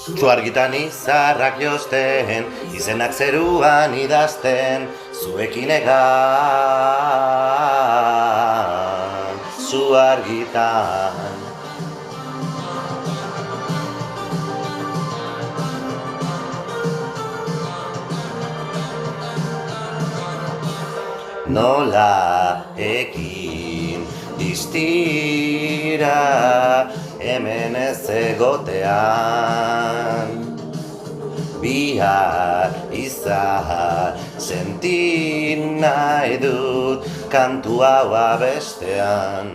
Zu argitan izarrak josten, izenak zeruan idazten, zuekin egan, zu argitan. Nola ekin distira hemen ez egotean, bihar izar senti nahi dut kantu hau abestean.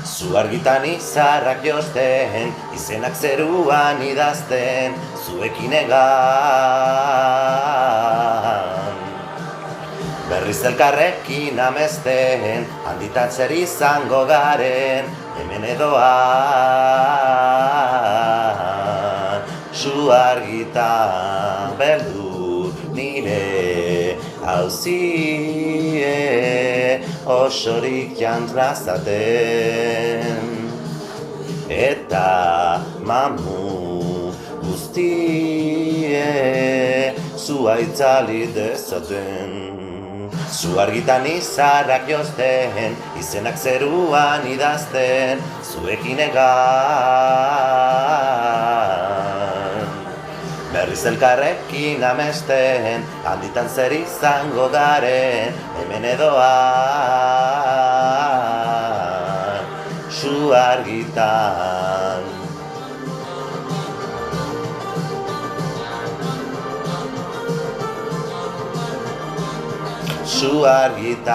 Zu argitan izarrak josten, izenak zeruan idazten, zuekin egan. Berriz elkarrekin amesten, handitan zer izango garen, hemen edoan. Zu argitan beldu nire hauzie, osorik jantrazaten. Eta mamu guztie, zua itzali dezaten. Zu argitan izarrak josten, izenak zeruan idazten, zuekin egan. Berriz elkarrekin amesten, handitan zer izango garen, hemen edoan. Zu argitan. Zu argitan.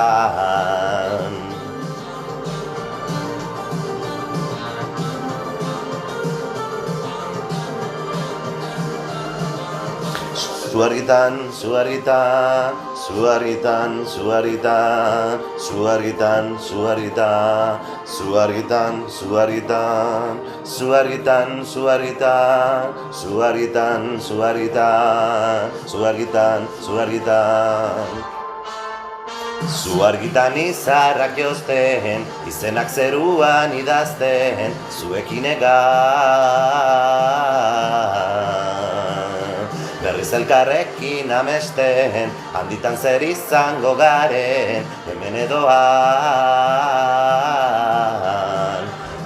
Zu argitan, zu argitan, zu argitan, zu argitan, zu argitan, zu argitan, zu argitan, zu argitan, zu argitan, zu argitan, zu argitan, zu argitan, zu argitan, zu argitan. Zu argitan izarrak josten, izenak zeruan idazten, zuekin egan. Berriz elkarrekin amesten, handitan zer izango garen, hemen edoan.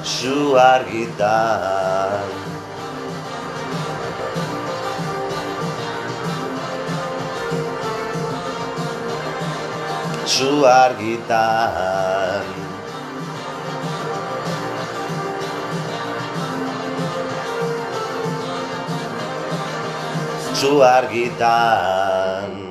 Zu argitan. Zu argitan. Zu argitan.